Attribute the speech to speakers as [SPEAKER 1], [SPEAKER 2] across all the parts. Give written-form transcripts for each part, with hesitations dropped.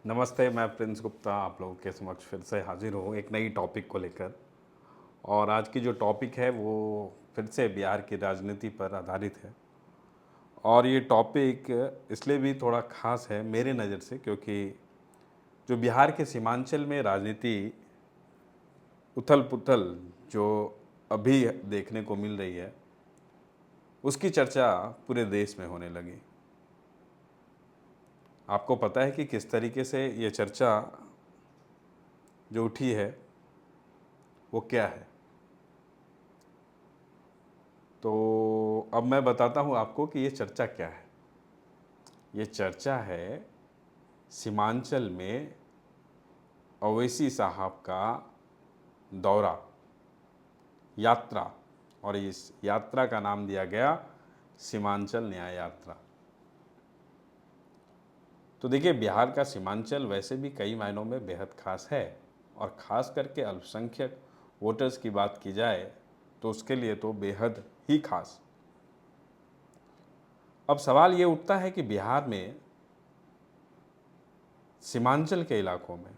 [SPEAKER 1] नमस्ते, मैं प्रिंस गुप्ता आप लोगों के समक्ष फिर से हाजिर हूँ एक नई टॉपिक को लेकर। और आज की जो टॉपिक है वो फिर से बिहार की राजनीति पर आधारित है। और ये टॉपिक इसलिए भी थोड़ा ख़ास है मेरे नज़र से, क्योंकि जो बिहार के सीमांचल में राजनीति उथल पुथल जो अभी देखने को मिल रही है, उसकी चर्चा पूरे देश में होने लगी। आपको पता है कि किस तरीके से ये चर्चा जो उठी है वो क्या है? तो अब मैं बताता हूँ आपको कि ये चर्चा क्या है। ये चर्चा है सीमांचल में अवैसी साहब का दौरा, यात्रा, और इस यात्रा का नाम दिया गया सीमांचल न्याय यात्रा। तो देखिए, बिहार का सीमांचल वैसे भी कई मायनों में बेहद खास है, और ख़ास करके अल्पसंख्यक वोटर्स की बात की जाए तो उसके लिए तो बेहद ही खास। अब सवाल ये उठता है कि बिहार में सीमांचल के इलाकों में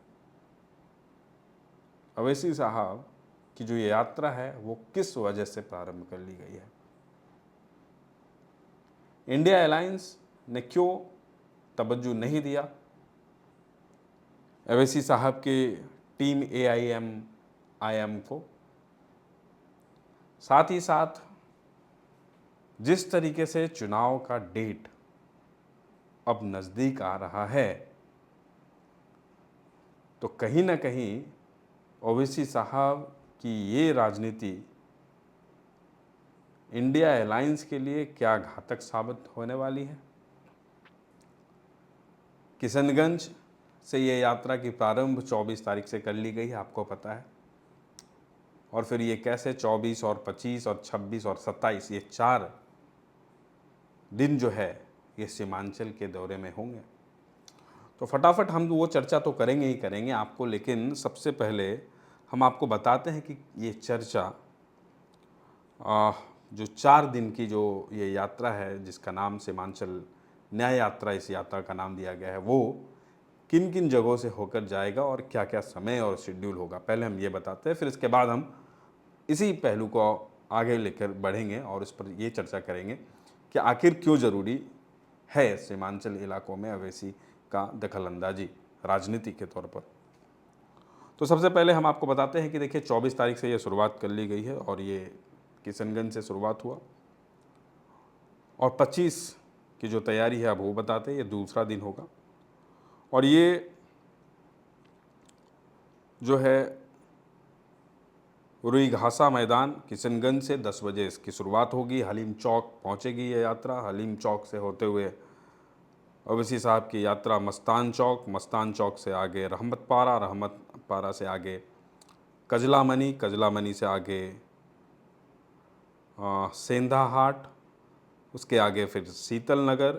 [SPEAKER 1] अवैसी साहब की जो ये यात्रा है वो किस वजह से प्रारंभ कर ली गई है। इंडिया अलायंस ने क्यों तवज्जो नहीं दिया अवैसी साहब की टीम AIMIM को। साथ ही साथ जिस तरीके से चुनाव का डेट अब नज़दीक आ रहा है, तो कहीं ना कहीं ओवैसी साहब की ये राजनीति इंडिया अलायंस के लिए क्या घातक साबित होने वाली है। किशनगंज से ये यात्रा की प्रारंभ 24 तारीख से कर ली गई है, आपको पता है। और फिर ये कैसे 24 और 25 और 26 और 27 ये 4 दिन जो है ये सीमांचल के दौरे में होंगे। तो फटाफट हम वो चर्चा तो करेंगे ही करेंगे आपको, लेकिन सबसे पहले हम आपको बताते हैं कि ये चर्चा जो 4 दिन की जो ये यात्रा है जिसका नाम सीमांचल न्याय यात्रा, इस यात्रा का नाम दिया गया है, वो किन किन जगहों से होकर जाएगा और क्या क्या समय और शेड्यूल होगा, पहले हम ये बताते हैं। फिर इसके बाद हम इसी पहलू को आगे लेकर बढ़ेंगे और इस पर ये चर्चा करेंगे कि आखिर क्यों ज़रूरी है सीमांचल इलाकों में अवैसी का दखल अंदाजी राजनीति के तौर पर। तो सबसे पहले हम आपको बताते हैं कि देखिए 24 तारीख से ये शुरुआत कर ली गई है और ये किशनगंज से शुरुआत हुआ, और 25 की जो तैयारी है अब वो बताते हैं, ये दूसरा दिन होगा। और ये जो है रुईघासा मैदान किशनगंज से 10 बजे इसकी शुरुआत होगी। हलीम चौक पहुंचेगी ये यात्रा। हलीम चौक से होते हुए ओवैसी साहब की यात्रा मस्तान चौक, मस्तान चौक से आगे रहमत पारा, रहमत पारा से आगे कजला मनी, कजला मनी से आगे सेंधा हाट, उसके आगे फिर शीतल नगर,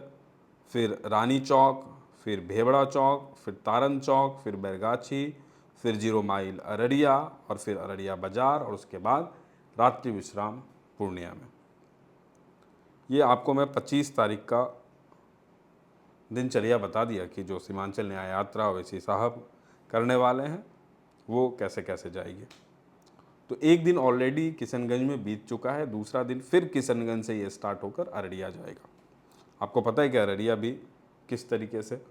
[SPEAKER 1] फिर रानी चौक, फिर भेबड़ा चौक, फिर तारन चौक, फिर बैरगाछी, फिर 0 माइल अररिया, और फिर अररिया बाज़ार, और उसके बाद रात्रि विश्राम पूर्णिया में। ये आपको मैं 25 तारीख का दिनचर्या बता दिया कि जो सीमांचल न्याय यात्रा ओवैसी साहब करने वाले हैं वो कैसे कैसे जाएगी। तो एक दिन ऑलरेडी किशनगंज में बीत चुका है, दूसरा दिन फिर किशनगंज से ये स्टार्ट होकर अररिया जाएगा। आपको पता है कि अररिया भी किस तरीके से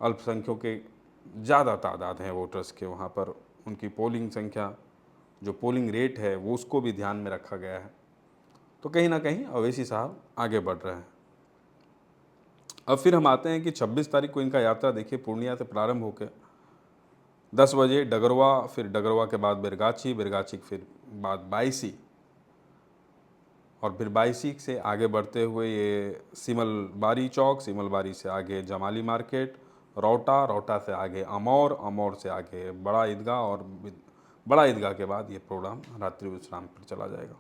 [SPEAKER 1] अल्पसंख्यकों के ज़्यादा तादाद हैं वोटर्स के, वहाँ पर उनकी पोलिंग संख्या, जो पोलिंग रेट है वो उसको भी ध्यान में रखा गया है। तो कहीं ना कहीं ओवैसी साहब आगे बढ़ रहे हैं। अब फिर हम आते हैं कि 26 तारीख को इनका यात्रा देखिए पूर्णिया से प्रारंभ होकर 10 बजे डगरवा, फिर डगरवा के बाद बैरगाछी, बैरगाछी के फिर बाद बायसी, और फिर बायसी से आगे बढ़ते हुए ये सिमलबारी चौक, सिमलबारी से आगे जमाली मार्केट, रौटा, रौटा से आगे अमौर, अमौर से आगे बड़ा ईदगाह, और बड़ा ईदगाह के बाद ये प्रोग्राम रात्रि विश्राम पर चला जाएगा।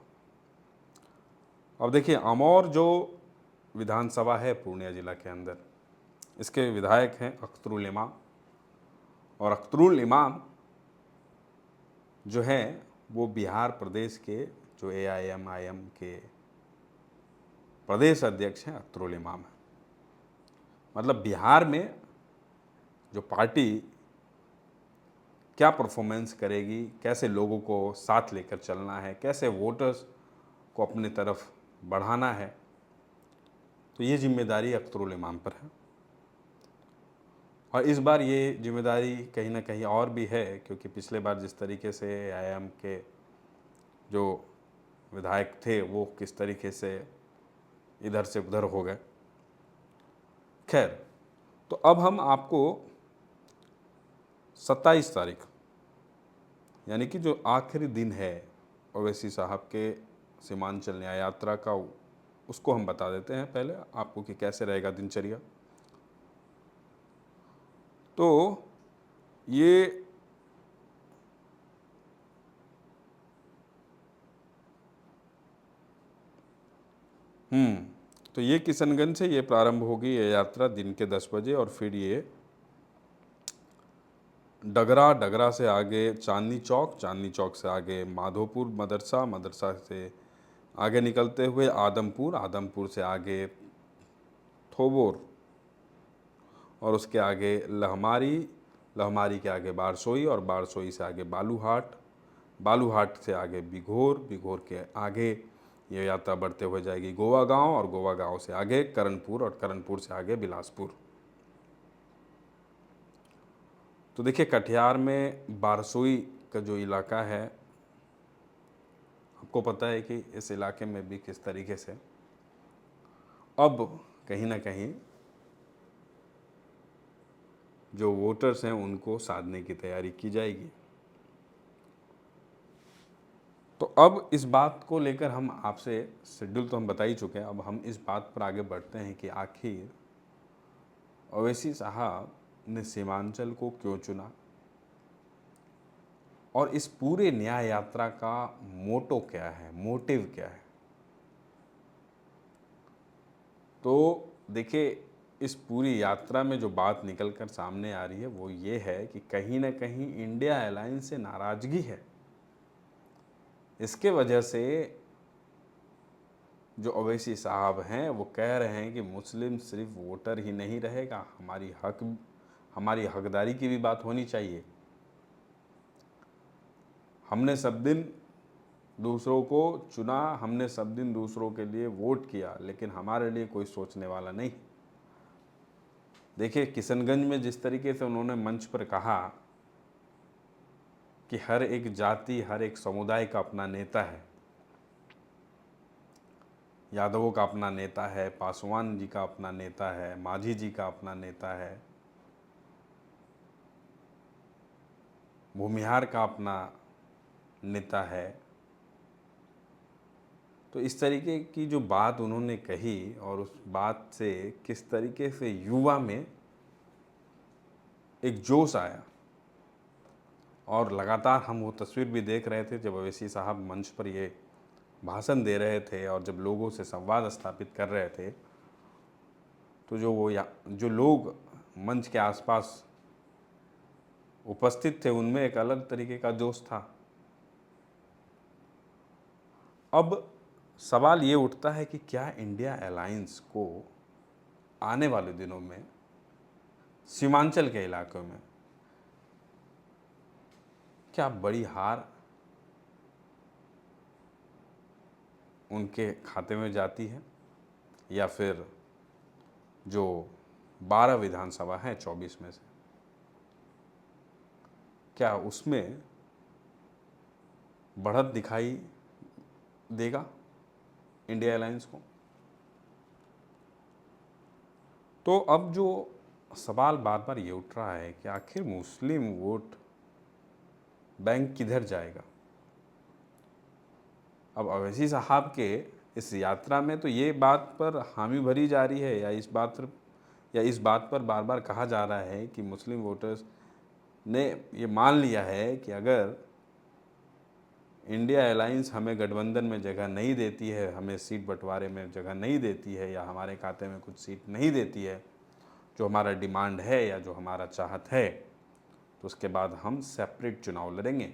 [SPEAKER 1] अब देखिए, अमौर जो विधानसभा है पूर्णिया जिला के अंदर, इसके विधायक हैं अख्तरुल इमाम, और अख्तरुल इमाम जो हैं वो बिहार प्रदेश के जो AIMIM के प्रदेश अध्यक्ष हैं अख्तरुल इमाम हैं। मतलब बिहार में जो पार्टी क्या परफॉर्मेंस करेगी, कैसे लोगों को साथ लेकर चलना है, कैसे वोटर्स को अपने तरफ बढ़ाना है, तो ये जिम्मेदारी अख्तरुल इमाम पर है। और इस बार ये जिम्मेदारी कहीं ना कहीं और भी है, क्योंकि पिछले बार जिस तरीके से AIM के जो विधायक थे वो किस तरीके से इधर से उधर हो गए। खैर, तो अब हम आपको 27 तारीख यानी कि जो आखिरी दिन है ओवैसी साहब के सीमांचल न्याय यात्रा का, उसको हम बता देते हैं पहले आपको कि कैसे रहेगा दिनचर्या। तो ये तो ये किशनगंज से ये प्रारंभ होगी ये यात्रा दिन के 10 बजे, और फिर ये डगरा, डगरा से आगे चांदनी चौक, चांदनी चौक से आगे माधोपुर मदरसा, मदरसा से आगे निकलते हुए आदमपुर, आदमपुर से आगे थोबोर, और उसके आगे लहमारी, लहमारी के आगे बारसोई, और बारसोई से आगे बालूहाट, बालूहाट से आगे बिघोर, बिघोर के आगे ये यात्रा बढ़ते हुए जाएगी गोवा गांव, और गोवा गांव से आगे करणपुर, और करणपुर से आगे बिलासपुर। तो देखिए, कटिहार में बारसोई का जो इलाका है, आपको पता है कि इस इलाके में भी किस तरीके से अब कहीं ना कहीं जो वोटर्स हैं उनको साधने की तैयारी की जाएगी। तो अब इस बात को लेकर हम आपसे शेड्यूल तो हम बता ही चुके हैं, अब हम इस बात पर आगे बढ़ते हैं कि आखिर ओवैसी साहब ने सीमांचल को क्यों चुना, और इस पूरे न्याय यात्रा का मोटो क्या है, मोटिव क्या है। तो देखिए, इस पूरी यात्रा में जो बात निकल कर सामने आ रही है वो ये है कि कहीं ना कहीं इंडिया अलायंस से नाराजगी है। इसके वजह से जो ओवैसी साहब हैं वो कह रहे हैं कि मुस्लिम सिर्फ वोटर ही नहीं रहेगा, हमारी हकदारी की भी बात होनी चाहिए। हमने सब दिन दूसरों को चुना, हमने सब दिन दूसरों के लिए वोट किया, लेकिन हमारे लिए कोई सोचने वाला नहीं। देखिए, किशनगंज में जिस तरीके से उन्होंने मंच पर कहा कि हर एक जाति, हर एक समुदाय का अपना नेता है, यादवों का अपना नेता है, पासवान जी का अपना नेता है, माझी जी का अपना नेता है, भूमिहार का अपना नेता है। तो इस तरीके की जो बात उन्होंने कही, और उस बात से किस तरीके से युवा में एक जोश आया, और लगातार हम वो तस्वीर भी देख रहे थे जब ओवैसी साहब मंच पर ये भाषण दे रहे थे और जब लोगों से संवाद स्थापित कर रहे थे, तो जो लोग मंच के आसपास उपस्थित थे उनमें एक अलग तरीके का जोश था। अब सवाल ये उठता है कि क्या इंडिया अलायंस को आने वाले दिनों में सीमांचल के इलाकों में क्या बड़ी हार उनके खाते में जाती है, या फिर जो 12 विधानसभा हैं 24 में से, क्या उसमें बढ़त दिखाई देगा इंडिया अलायंस को। तो अब जो सवाल बार बार ये उठ रहा है कि आखिर मुस्लिम वोट बैंक किधर जाएगा। अब अवैसी साहब के इस यात्रा में तो ये बात पर हामी भरी जा रही है, या इस बात पर बार बार कहा जा रहा है कि मुस्लिम वोटर्स ने ये मान लिया है कि अगर इंडिया अलायंस हमें गठबंधन में जगह नहीं देती है, हमें सीट बंटवारे में जगह नहीं देती है, या हमारे खाते में कुछ सीट नहीं देती है जो हमारा डिमांड है या जो हमारा चाहत है, तो उसके बाद हम सेपरेट चुनाव लड़ेंगे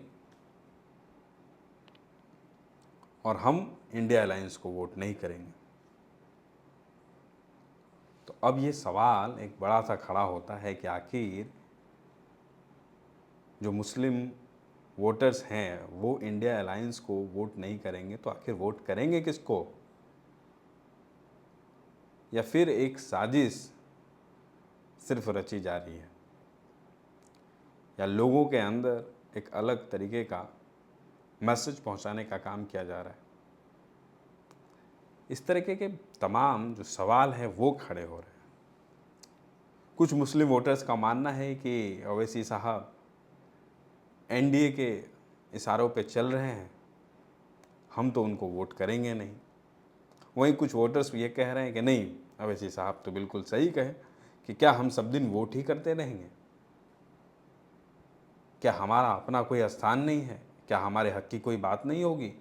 [SPEAKER 1] और हम इंडिया अलायंस को वोट नहीं करेंगे। तो अब ये सवाल एक बड़ा सा खड़ा होता है कि आखिर जो मुस्लिम वोटर्स हैं वो इंडिया अलायंस को वोट नहीं करेंगे तो आखिर वोट करेंगे किसको? या फिर एक साजिश सिर्फ रची जा रही है, या लोगों के अंदर एक अलग तरीके का मैसेज पहुंचाने का काम किया जा रहा है? इस तरीके के तमाम जो सवाल हैं वो खड़े हो रहे हैं। कुछ मुस्लिम वोटर्स का मानना है कि ओवैसी साहब एनडीए के इशारों पे चल रहे हैं, हम तो उनको वोट करेंगे नहीं। वहीं कुछ वोटर्स ये कह रहे हैं कि नहीं, ओवैसी साहब तो बिल्कुल सही कहे कि क्या हम सब दिन वोट ही करते रहेंगे? क्या हमारा अपना कोई स्थान नहीं है? क्या हमारे हक की कोई बात नहीं होगी?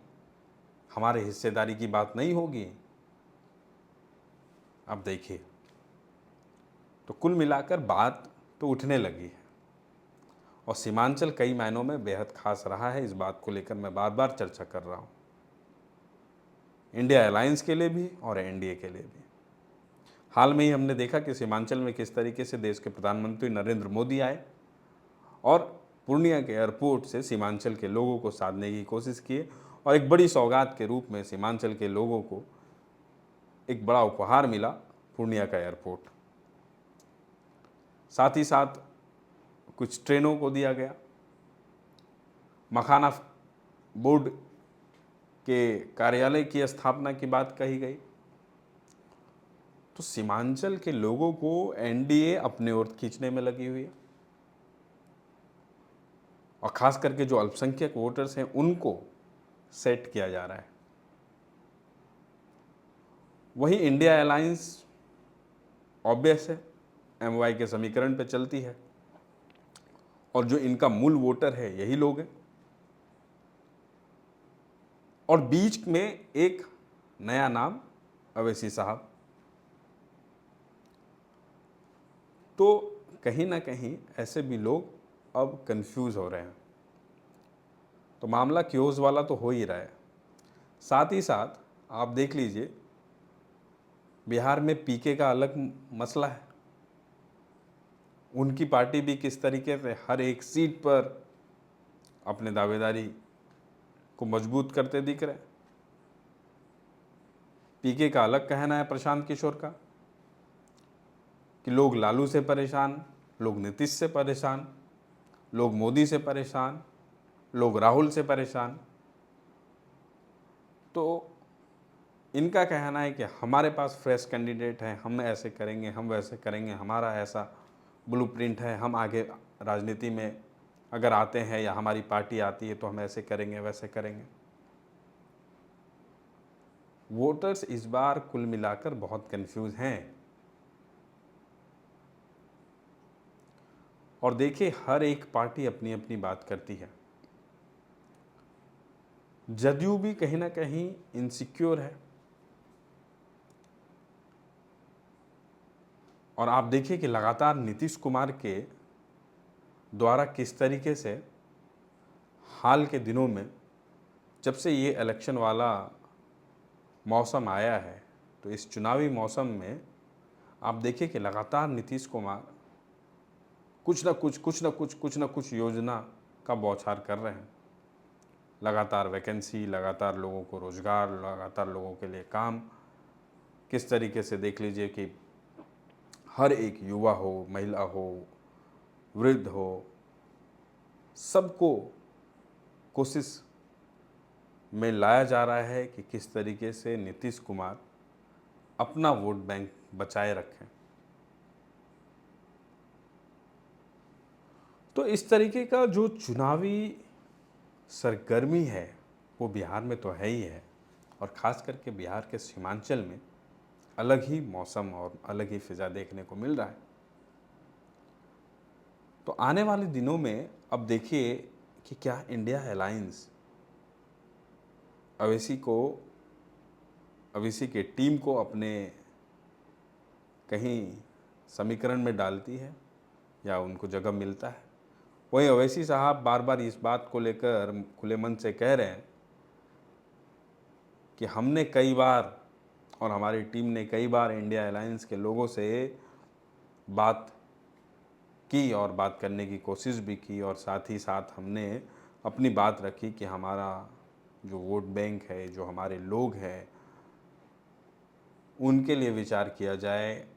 [SPEAKER 1] हमारे हिस्सेदारी की बात नहीं होगी? अब देखिए, तो कुल मिलाकर बात तो उठने लगी है और सीमांचल कई मायनों में बेहद खास रहा है। इस बात को लेकर मैं बार बार चर्चा कर रहा हूँ, इंडिया अलायंस के लिए भी और एनडीए के लिए भी। हाल में ही हमने देखा कि सीमांचल में किस तरीके से देश के प्रधानमंत्री नरेंद्र मोदी आए और पूर्णिया के एयरपोर्ट से सीमांचल के लोगों को साधने की कोशिश किए और एक बड़ी सौगात के रूप में सीमांचल के लोगों को एक बड़ा उपहार मिला, पूर्णिया का एयरपोर्ट। साथ ही साथ कुछ ट्रेनों को दिया गया, मखाना बोर्ड के कार्यालय की स्थापना की बात कही गई। तो सीमांचल के लोगों को एनडीए अपने ओर खींचने में लगी हुई है और खास करके जो अल्पसंख्यक वोटर्स हैं उनको सेट किया जा रहा है। वही इंडिया अलायंस ऑब्वियस है, एमवाई के समीकरण पे चलती है और जो इनका मूल वोटर है यही लोग हैं। और बीच में एक नया नाम अवैसी साहब, तो कहीं ना कहीं ऐसे भी लोग अब कंफ्यूज हो रहे हैं। तो मामला क्योज वाला तो हो ही रहा है। साथ ही साथ आप देख लीजिए, बिहार में पीके का अलग मसला है। उनकी पार्टी भी किस तरीके से हर एक सीट पर अपने दावेदारी को मजबूत करते दिख रहे हैं। पीके का अलग कहना है प्रशांत किशोर का कि लोग लालू से परेशान, लोग नीतीश से परेशान, लोग मोदी से परेशान, लोग राहुल से परेशान। तो इनका कहना है कि हमारे पास फ्रेश कैंडिडेट हैं, हम ऐसे करेंगे, हम वैसे करेंगे, हमारा ऐसा ब्लूप्रिंट है, हम आगे राजनीति में अगर आते हैं या हमारी पार्टी आती है तो हम ऐसे करेंगे, वैसे करेंगे। वोटर्स इस बार कुल मिलाकर बहुत कंफ्यूज हैं। और देखिए, हर एक पार्टी अपनी अपनी बात करती है। जदयू भी कहीं ना कहीं इनसिक्योर है। और आप देखिए कि लगातार नीतीश कुमार के द्वारा किस तरीके से हाल के दिनों में, जब से ये इलेक्शन वाला मौसम आया है, तो इस चुनावी मौसम में आप देखिए कि लगातार नीतीश कुमार कुछ ना कुछ योजना का बौछार कर रहे हैं। लगातार वैकेंसी, लगातार लोगों को रोजगार, लगातार लोगों के लिए काम। किस तरीके से देख लीजिए कि हर एक युवा हो, महिला हो, वृद्ध हो, सबको कोशिश में लाया जा रहा है कि किस तरीके से नीतीश कुमार अपना वोट बैंक बचाए रखें। तो इस तरीके का जो चुनावी सरगर्मी है वो बिहार में तो है ही है, और ख़ास करके बिहार के सीमांचल में अलग ही मौसम और अलग ही फिज़ा देखने को मिल रहा है। तो आने वाले दिनों में अब देखिए कि क्या इंडिया अलायंस अवैसी के टीम को अपने कहीं समीकरण में डालती है या उनको जगह मिलता है। वहीं अवैसी साहब बार बार इस बात को लेकर खुले मन से कह रहे हैं कि हमने कई बार और हमारी टीम ने कई बार इंडिया अलायंस के लोगों से बात की और बात करने की कोशिश भी की, और साथ ही साथ हमने अपनी बात रखी कि हमारा जो वोट बैंक है, जो हमारे लोग हैं, उनके लिए विचार किया जाए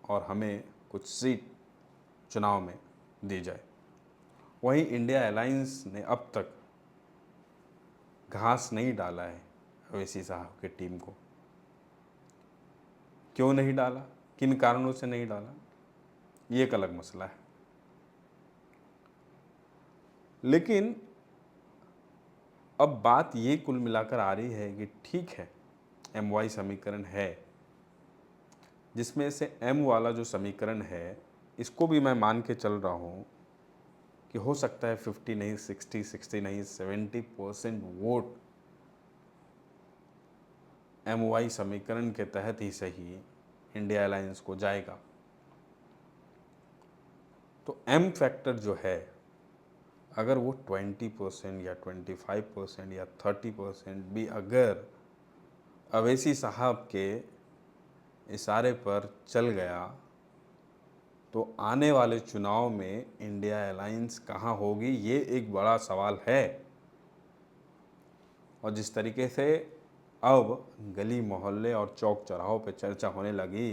[SPEAKER 1] और हमें कुछ सीट चुनाव में दी जाए। वहीं इंडिया अलायंस ने अब तक घास नहीं डाला है अवैसी साहब की टीम को। क्यों नहीं डाला, किन कारणों से नहीं डाला, ये एक अलग मसला है। लेकिन अब बात ये कुल मिलाकर आ रही है कि ठीक है, MY समीकरण है, जिसमें से M वाला जो समीकरण है, इसको भी मैं मान के चल रहा हूँ कि हो सकता है 50 नहीं, 60 नहीं, 70% वोट MY समीकरण के तहत ही सही इंडिया अलायंस को जाएगा। तो M फैक्टर जो है, अगर वो 20% या 25% या 30% भी अगर अवैसी साहब के इशारे पर चल गया, तो आने वाले चुनाव में इंडिया अलायंस कहाँ होगी, ये एक बड़ा सवाल है। और जिस तरीके से अब गली मोहल्ले और चौक चौराहों पे चर्चा होने लगी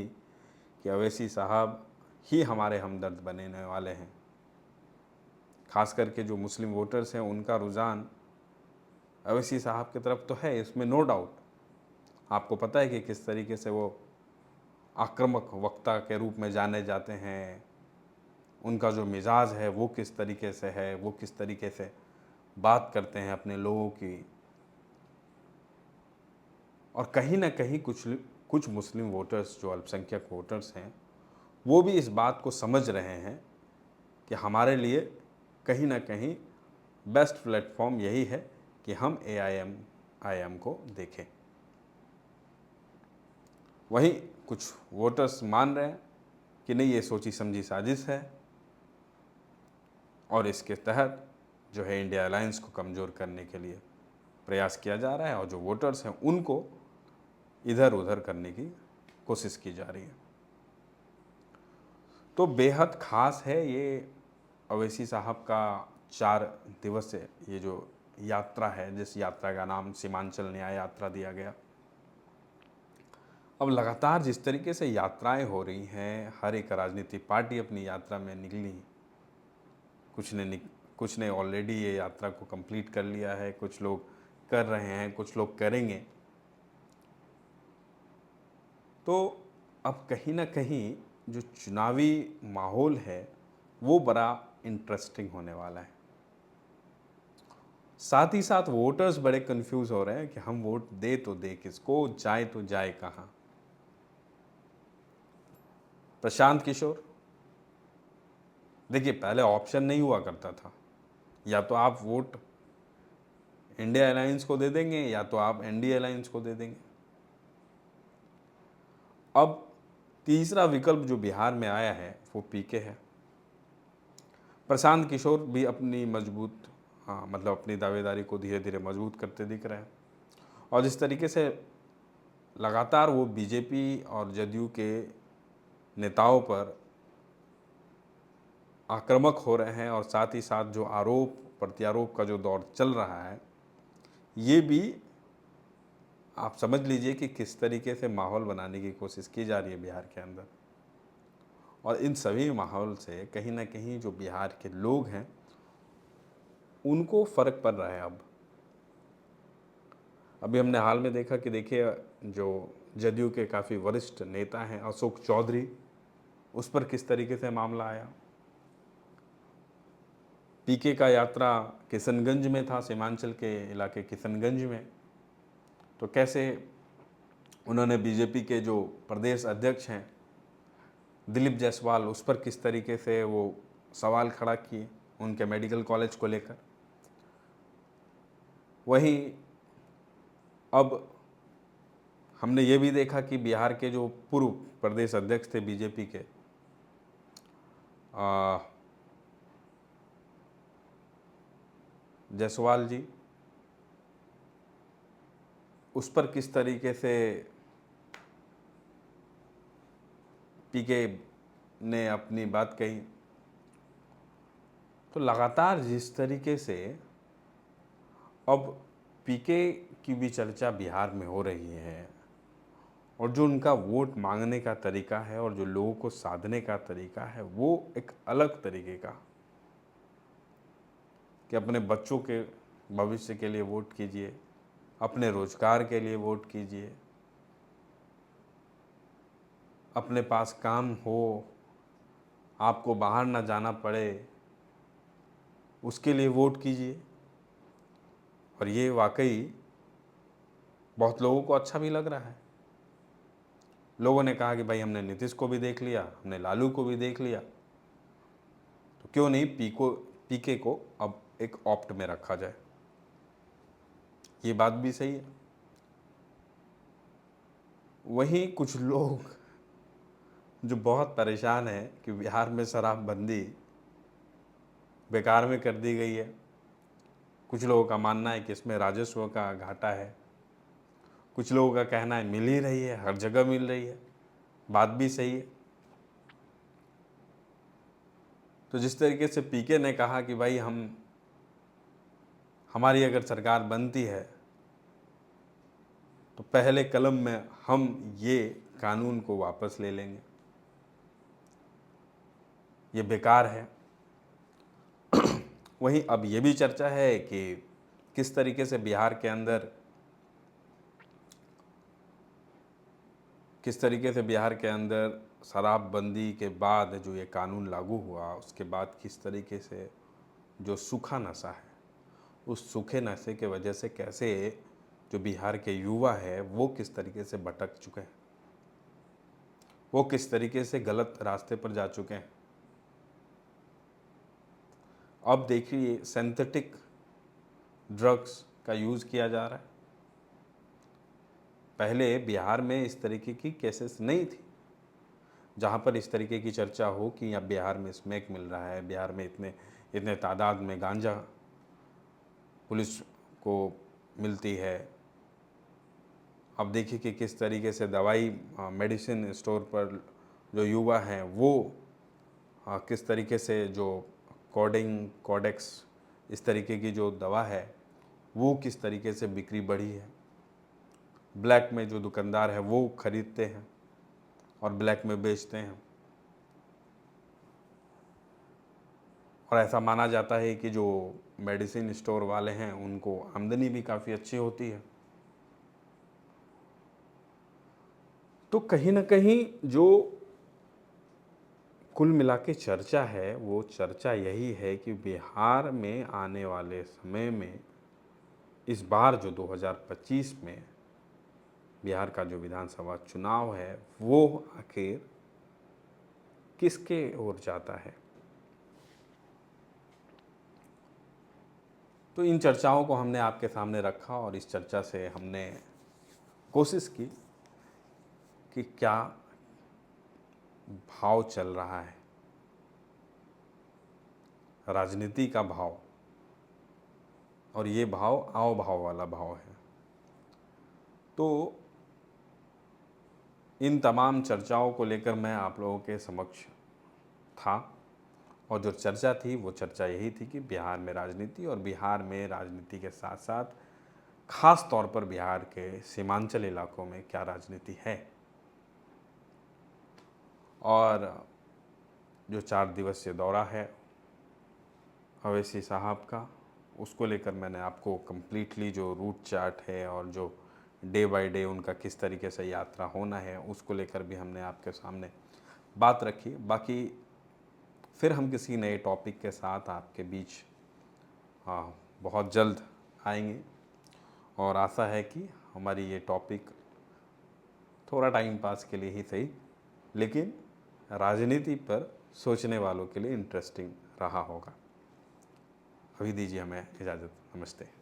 [SPEAKER 1] कि अवैसी साहब ही हमारे हमदर्द बनने वाले हैं, खास करके जो मुस्लिम वोटर्स हैं उनका रुझान अवैसी साहब की तरफ तो है, इसमें नो डाउट। आपको पता है कि किस तरीके से वो आक्रामक वक्ता के रूप में जाने जाते हैं, उनका जो मिजाज है वो किस तरीके से है, वो किस तरीके से बात करते हैं अपने लोगों की। और कहीं ना कहीं कुछ मुस्लिम वोटर्स, जो अल्पसंख्यक वोटर्स हैं, वो भी इस बात को समझ रहे हैं कि हमारे लिए कहीं ना कहीं बेस्ट प्लेटफॉर्म यही है कि हम AIM को देखें। वहीं कुछ वोटर्स मान रहे हैं कि नहीं, ये सोची समझी साजिश है और इसके तहत जो है इंडिया अलायंस को कमज़ोर करने के लिए प्रयास किया जा रहा है, और जो वोटर्स हैं उनको इधर उधर करने की कोशिश की जा रही है। तो बेहद ख़ास है ये अवैसी साहब का 4 दिवसीय ये जो यात्रा है, जिस यात्रा का नाम सीमांचल न्याय यात्रा दिया गया। अब लगातार जिस तरीके से यात्राएं हो रही हैं, हर एक राजनीतिक पार्टी अपनी यात्रा में निकली, कुछ ने ऑलरेडी ये यात्रा को कंप्लीट कर लिया है, कुछ लोग कर रहे हैं, कुछ लोग करेंगे। तो अब कहीं ना कहीं जो चुनावी माहौल है वो बड़ा इंटरेस्टिंग होने वाला है। साथ ही साथ वोटर्स बड़े कंफ्यूज हो रहे हैं कि हम वोट दे तो दे किसको, जाए तो जाए कहाँ। प्रशांत किशोर, देखिए पहले ऑप्शन नहीं हुआ करता था, या तो आप वोट इंडिया अलायंस को दे देंगे या तो आप NDA अलायंस को दे देंगे। अब तीसरा विकल्प जो बिहार में आया है वो PK है। प्रशांत किशोर भी अपनी मतलब अपनी दावेदारी को धीरे धीरे मजबूत करते दिख रहे हैं, और जिस तरीके से लगातार वो BJP और जदयू के नेताओं पर आक्रामक हो रहे हैं, और साथ ही साथ जो आरोप प्रत्यारोप का जो दौर चल रहा है, ये भी आप समझ लीजिए कि किस तरीके से माहौल बनाने की कोशिश की जा रही है बिहार के अंदर। और इन सभी माहौल से कहीं ना कहीं जो बिहार के लोग हैं उनको फ़र्क पड़ रहा है। अब अभी हमने हाल में देखा कि देखिए जो जदयू के काफ़ी वरिष्ठ नेता हैं अशोक चौधरी, उस पर किस तरीके से मामला आया। PK का यात्रा किशनगंज में था, सीमांचल के इलाके किशनगंज में, तो कैसे उन्होंने BJP के जो प्रदेश अध्यक्ष हैं दिलीप जायसवाल, उस पर किस तरीके से वो सवाल खड़ा किए उनके मेडिकल कॉलेज को लेकर। वहीं अब हमने ये भी देखा कि बिहार के जो पूर्व प्रदेश अध्यक्ष थे BJP के जायसवाल जी, उस पर किस तरीके से PK ने अपनी बात कही। तो लगातार जिस तरीके से अब पीके की भी चर्चा बिहार में हो रही है और जो उनका वोट मांगने का तरीका है और जो लोगों को साधने का तरीका है वो एक अलग तरीके का, कि अपने बच्चों के भविष्य के लिए वोट कीजिए, अपने रोजगार के लिए वोट कीजिए, अपने पास काम हो, आपको बाहर ना जाना पड़े, उसके लिए वोट कीजिए। और ये वाकई बहुत लोगों को अच्छा भी लग रहा है। लोगों ने कहा कि भाई हमने नीतीश को भी देख लिया, हमने लालू को भी देख लिया, तो क्यों नहीं पीके को अब एक ऑप्ट में रखा जाए। ये बात भी सही है। वहीं कुछ लोग जो बहुत परेशान हैं कि बिहार में शराबबंदी बेकार में कर दी गई है। कुछ लोगों का मानना है कि इसमें राजस्व का घाटा है, कुछ लोगों का कहना है मिल ही रही है, हर जगह मिल रही है। बात भी सही है। तो जिस तरीके से पीके ने कहा कि भाई हमारी अगर सरकार बनती है तो पहले कलम में हम ये कानून को वापस ले लेंगे, ये बेकार है। वहीं अब ये भी चर्चा है कि किस तरीके से बिहार के अंदर शराबबंदी के बाद जो ये कानून लागू हुआ उसके बाद किस तरीके से जो सूखा नशा है, उस सूखे नशे के वजह से कैसे जो बिहार के युवा है वो किस तरीके से भटक चुके हैं, वो किस तरीके से गलत रास्ते पर जा चुके हैं। अब देखिए सिंथेटिक ड्रग्स का यूज़ किया जा रहा है। पहले बिहार में इस तरीके की केसेस नहीं थी जहाँ पर इस तरीके की चर्चा हो कि अब बिहार में स्मैक मिल रहा है, बिहार में इतने तादाद में गांजा पुलिस को मिलती है। अब देखिए कि किस तरीके से दवाई मेडिसिन स्टोर पर जो युवा हैं वो किस तरीके से जो कोडेक्स इस तरीके की जो दवा है वो किस तरीके से बिक्री बढ़ी है। ब्लैक में जो दुकानदार है वो खरीदते हैं और ब्लैक में बेचते हैं। और ऐसा माना जाता है कि जो मेडिसिन स्टोर वाले हैं उनको आमदनी भी काफ़ी अच्छी होती है। तो कहीं ना कहीं जो कुल मिला के चर्चा है वो चर्चा यही है कि बिहार में आने वाले समय में इस बार जो 2025 में बिहार का जो विधानसभा चुनाव है वो आखिर किसके ओर जाता है। तो इन चर्चाओं को हमने आपके सामने रखा और इस चर्चा से हमने कोशिश की कि क्या भाव चल रहा है, राजनीति का भाव, और ये भाव आओ भाव वाला भाव है। तो इन तमाम चर्चाओं को लेकर मैं आप लोगों के समक्ष था और जो चर्चा थी वो चर्चा यही थी कि बिहार में राजनीति और बिहार में राजनीति के साथ साथ खास तौर पर बिहार के सीमांचल इलाकों में क्या राजनीति है। और जो 4 दिवसीय दौरा है अवैसी साहब का, उसको लेकर मैंने आपको कम्प्लीटली जो रूट चार्ट है और जो डे बाय डे उनका किस तरीके से यात्रा होना है उसको लेकर भी हमने आपके सामने बात रखी। बाकी फिर हम किसी नए टॉपिक के साथ आपके बीच बहुत जल्द आएंगे और आशा है कि हमारी ये टॉपिक थोड़ा टाइम पास के लिए ही सही लेकिन राजनीति पर सोचने वालों के लिए इंटरेस्टिंग रहा होगा। अभी दीजिए हमें इजाज़त। नमस्ते।